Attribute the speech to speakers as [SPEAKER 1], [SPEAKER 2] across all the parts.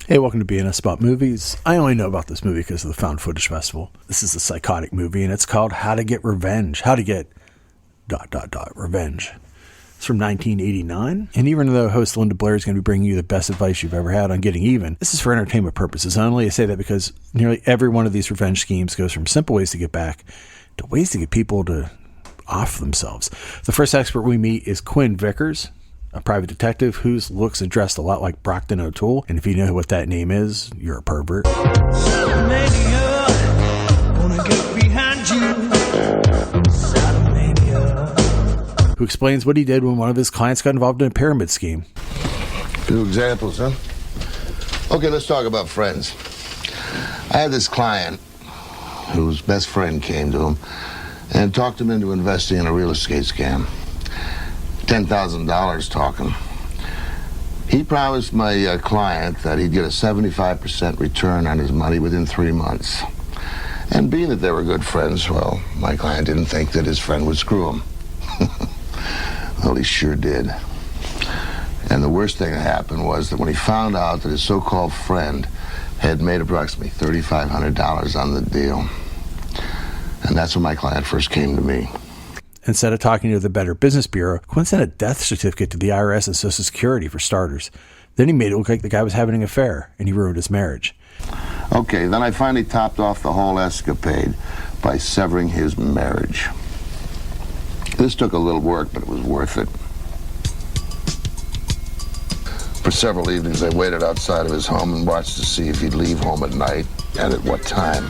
[SPEAKER 1] Hey, welcome to BNS About Movies. I only know about this movie because of the Found Footage Festival. This is a psychotic movie, and it's called How to Get Revenge. How to Get... Revenge. It's from 1989, and even though host Linda Blair is going to be bringing you the best advice you've ever had on getting even, this is for entertainment purposes only. I say that because nearly every one of these revenge schemes goes from simple ways to get back to ways to get people to off themselves. The first expert we meet is Quinn Vickers, a private detective who looks and dressed a lot like Brockton O'Toole, and if you know what that name is, you're a pervert. Who explains what he did when one of his clients got involved in a pyramid scheme.
[SPEAKER 2] Two examples, huh? Okay, let's talk about friends. I had this client whose best friend came to him and talked him into investing in a real estate scam. $10,000 talking. He promised my client that he'd get a 75% return on his money within 3 months. And being that they were good friends, well, my client didn't think that his friend would screw him. Well, he sure did. And the worst thing that happened was that when he found out that his so-called friend had made approximately $3,500 on the deal, and that's when my client first came to me.
[SPEAKER 1] Instead of talking to the Better Business Bureau, Quinn sent a death certificate to the IRS and Social Security for starters. Then he made it look like the guy was having an affair, and he ruined his marriage.
[SPEAKER 2] Okay, then I finally topped off the whole escapade by severing his marriage. This took a little work, but it was worth it. For several evenings, I waited outside of his home and watched to see if he'd leave home at night and at what time.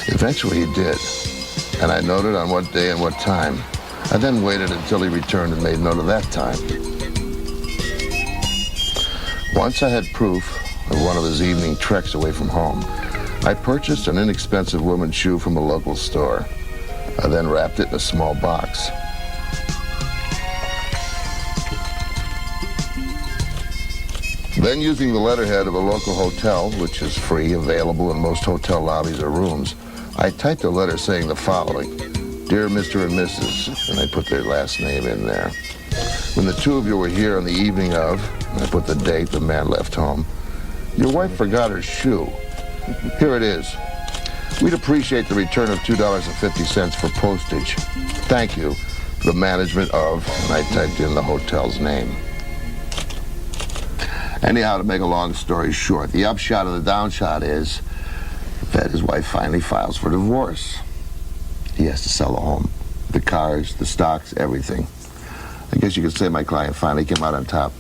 [SPEAKER 2] Eventually he did, and I noted on what day and what time. I then waited until he returned and made note of that time. Once I had proof of one of his evening treks away from home, I purchased an inexpensive woman's shoe from a local store. I then wrapped it in a small box. Then, using the letterhead of a local hotel, which is free, available in most hotel lobbies or rooms, I typed a letter saying the following: Dear Mr. and Mrs., and I put their last name in there. When the two of you were here on the evening of, and I put the date the man left home, your wife forgot her shoe. Here it is. We'd appreciate the return of $2.50 for postage. Thank you. The management of, and I typed in the hotel's name. Anyhow, to make a long story short, the upshot of the downshot is that his wife finally files for divorce. He has to sell the home, the cars, the stocks, everything. I guess you could say my client finally came out on top.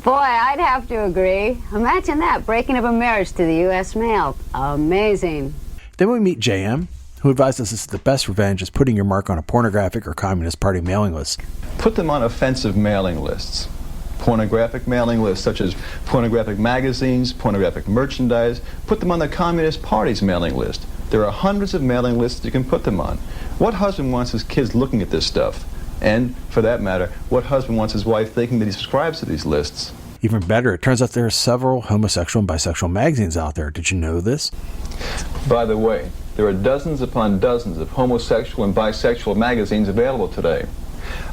[SPEAKER 3] Boy, I'd have to agree. Imagine that, breaking up a marriage to the U.S. mail. Amazing.
[SPEAKER 1] Then we meet JM, who advised us that the best revenge is putting your mark on a pornographic or Communist Party mailing list.
[SPEAKER 4] Put them on offensive mailing lists. Pornographic mailing lists such as pornographic magazines, pornographic merchandise. Put them on the Communist Party's mailing list. There are hundreds of mailing lists you can put them on. What husband wants his kids looking at this stuff? And, for that matter, what husband wants his wife thinking that he subscribes to these lists?
[SPEAKER 1] Even better, it turns out there are several homosexual and bisexual magazines out there. Did you know this?
[SPEAKER 4] By the way, there are dozens upon dozens of homosexual and bisexual magazines available today.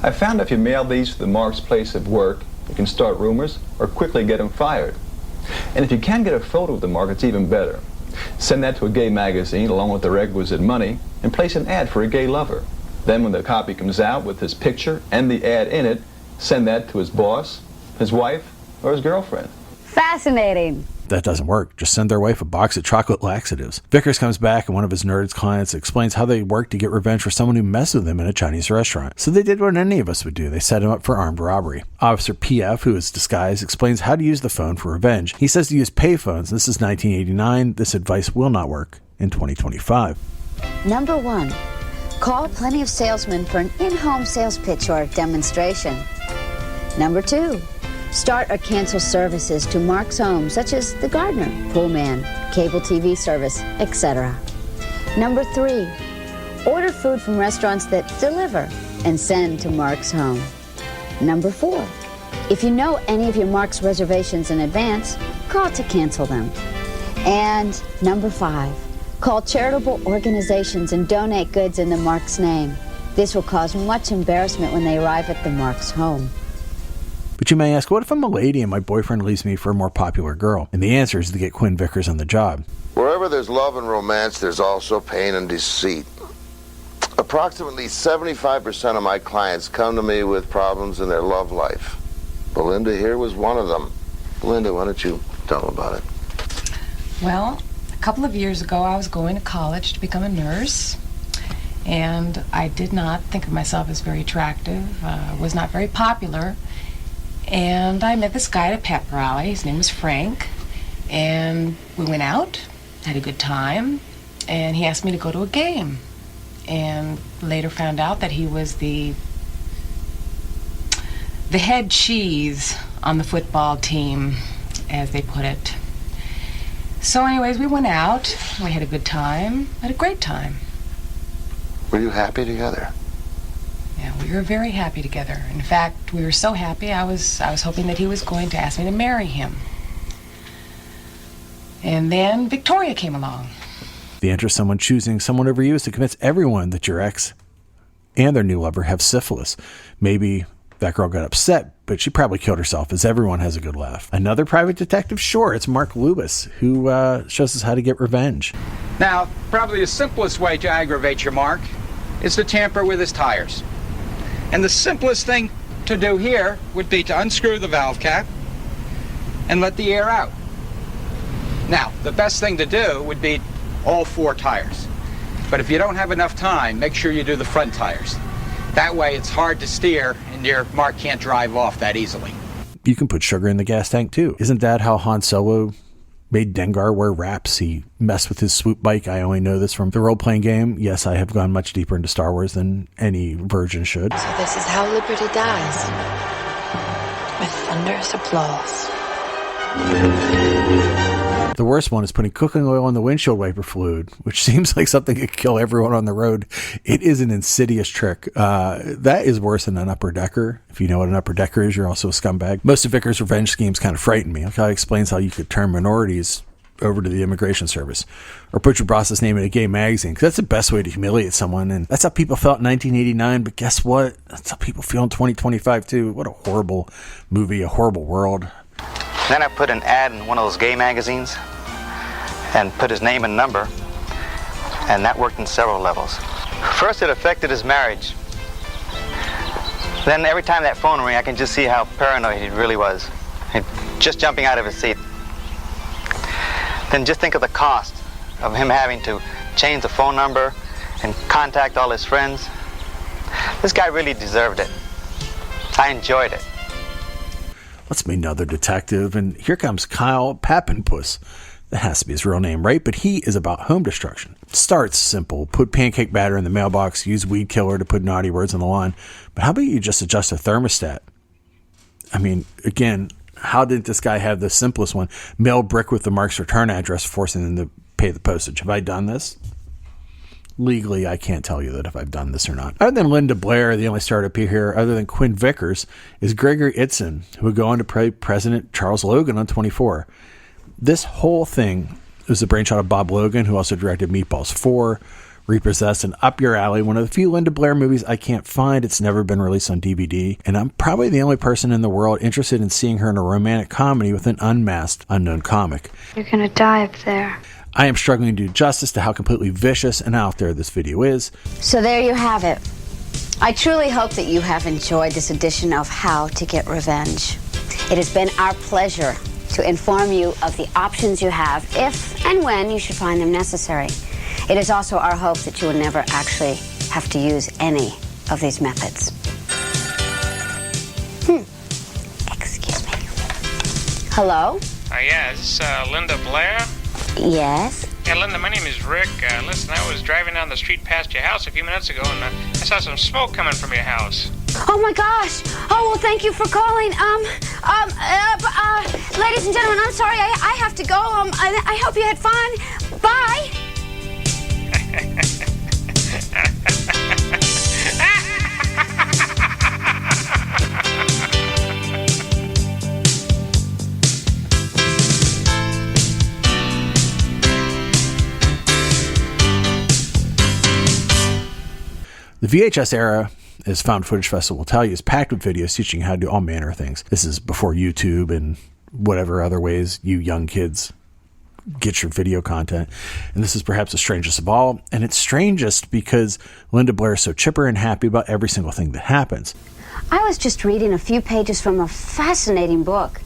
[SPEAKER 4] I found if you mail these to the Mark's place of work, you can start rumors or quickly get them fired. And if you can get a photo of the Mark, it's even better. Send that to a gay magazine along with the requisite money and place an ad for a gay lover. Then when the copy comes out with his picture and the ad in it, send that to his boss, his wife, or his girlfriend.
[SPEAKER 3] Fascinating.
[SPEAKER 1] That doesn't work. Just send their wife a box of chocolate laxatives. Vickers comes back and one of his nerd's clients explains how they work to get revenge for someone who messed with them in a Chinese restaurant. So they did what any of us would do. They set him up for armed robbery. Officer PF, who is disguised, explains how to use the phone for revenge. He says to use payphones. This is 1989. This advice will not work in 2025.
[SPEAKER 5] Number 1. Call plenty of salesmen for an in-home sales pitch or demonstration. Number 2. Start or cancel services to Mark's Home, such as the gardener, poolman, cable TV service, etc. Number 3. Order food from restaurants that deliver and send to Mark's Home. Number 4. If you know any of your Mark's reservations in advance, call to cancel them. And number 5. Call charitable organizations and donate goods in the Mark's name. This will cause much embarrassment when they arrive at the Mark's home.
[SPEAKER 1] But you may ask, what if I'm a lady and my boyfriend leaves me for a more popular girl? And the answer is to get Quinn Vickers on the job.
[SPEAKER 2] Wherever there's love and romance, there's also pain and deceit. Approximately 75% of my clients come to me with problems in their love life. Belinda here was one of them. Belinda, why don't you tell them about it?
[SPEAKER 6] Well, a couple of years ago, I was going to college to become a nurse, and I did not think of myself as very attractive, was not very popular, and I met this guy at a pep rally. His name was Frank, and we went out, had a good time, and he asked me to go to a game, and later found out that he was the head cheese on the football team, as they put it. So anyways, we went out, we had a good time, had a great time.
[SPEAKER 2] Were you happy together?
[SPEAKER 6] Yeah, we were very happy together. In fact, we were so happy, I was hoping that he was going to ask me to marry him. And then Victoria came along.
[SPEAKER 1] The interest someone choosing someone over you is to convince everyone that your ex and their new lover have syphilis. Maybe that girl got upset, but she probably killed herself, as everyone has a good laugh. Another private detective? Sure, it's Mark Lubis, who shows us how to get revenge.
[SPEAKER 7] Now, probably the simplest way to aggravate your Mark is to tamper with his tires. And the simplest thing to do here would be to unscrew the valve cap and let the air out. Now, the best thing to do would be all 4 tires. But if you don't have enough time, make sure you do the front tires. That way it's hard to steer and your Mark can't drive off that easily.
[SPEAKER 1] You can put sugar in the gas tank too. Isn't that how Han Solo made Dengar wear wraps? He messed with his swoop bike. I only know this from the role-playing game. Yes, I have gone much deeper into Star Wars than any virgin should.
[SPEAKER 8] So this is how liberty dies. With thunderous applause.
[SPEAKER 1] The worst one is putting cooking oil in the windshield wiper fluid, which seems like something that could kill everyone on the road. It is an insidious trick. That is worse than an upper decker. If you know what an upper decker is, you're also a scumbag. Most of Vickers' revenge schemes kind of frighten me. Like how he explains how you could turn minorities over to the immigration service or put your boss's name in a gay magazine, because that's the best way to humiliate someone. And that's how people felt in 1989. But guess what? That's how people feel in 2025 too. What a horrible movie, a horrible world.
[SPEAKER 9] Then I put an ad in one of those gay magazines and put his name and number, and that worked in several levels. First, it affected his marriage. Then every time that phone rang, I can just see how paranoid he really was. Just jumping out of his seat. Then just think of the cost of him having to change the phone number and contact all his friends. This guy really deserved it. I enjoyed it.
[SPEAKER 1] Let's meet another detective, and here comes Kyle Pappenpuss. That has to be his real name, right? But he is about home destruction. It starts simple. Put pancake batter in the mailbox, use weed killer to put naughty words on the line. But how about you just adjust a thermostat? I mean, again, how did this guy have the simplest one? Mail brick with the Mark's return address, forcing them to pay the postage. Have I done this? Legally, I can't tell you that if I've done this or not. Other than Linda Blair, the only star to appear here, other than Quinn Vickers, is Gregory Itzin, who would go on to play President Charles Logan on 24. This whole thing was the brainchild of Bob Logan, who also directed Meatballs 4, Repossessed, and Up Your Alley, one of the few Linda Blair movies I can't find. It's never been released on DVD, and I'm probably the only person in the world interested in seeing her in a romantic comedy with an unmasked, unknown comic.
[SPEAKER 10] You're gonna die up there.
[SPEAKER 1] I am struggling to do justice to how completely vicious and out there this video is.
[SPEAKER 5] So there you have it. I truly hope that you have enjoyed this edition of How to Get Revenge. It has been our pleasure to inform you of the options you have if and when you should find them necessary. It is also our hope that you will never actually have to use any of these methods. Excuse me. Hello?
[SPEAKER 11] Yeah, is this Linda Blair?
[SPEAKER 5] Yes?
[SPEAKER 11] Yeah, Linda, my name is Rick. Listen, I was driving down the street past your house a few minutes ago, and I saw some smoke coming from your house.
[SPEAKER 5] Oh my gosh! Oh, well, thank you for calling. Ladies and gentlemen, I'm sorry, I have to go. I hope you had fun. Bye!
[SPEAKER 1] The VHS era as Found Footage Festival will tell you, is packed with videos teaching you how to do all manner of things. This is before YouTube and whatever other ways you young kids get your video content. And this is perhaps the strangest of all. And it's strangest because Linda Blair is so chipper and happy about every single thing that happens.
[SPEAKER 3] I was just reading a few pages from a fascinating book.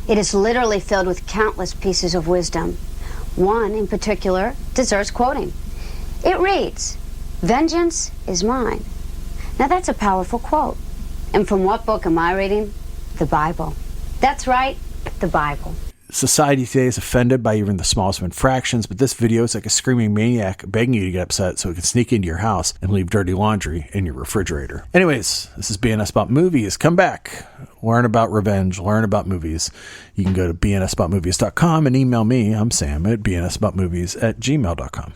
[SPEAKER 3] It is literally filled with countless pieces of wisdom. One in particular deserves quoting. It reads, "Vengeance is mine." Now that's a powerful quote. And from what book am I reading? The Bible. That's right, the Bible.
[SPEAKER 1] Society today is offended by even the smallest of infractions, but this video is like a screaming maniac begging you to get upset so it can sneak into your house and leave dirty laundry in your refrigerator. Anyways, this is BNS About Movies. Come back, learn about revenge, learn about movies. You can go to bnsaboutmovies.com and email me. I'm Sam at bnsaboutmovies@gmail.com.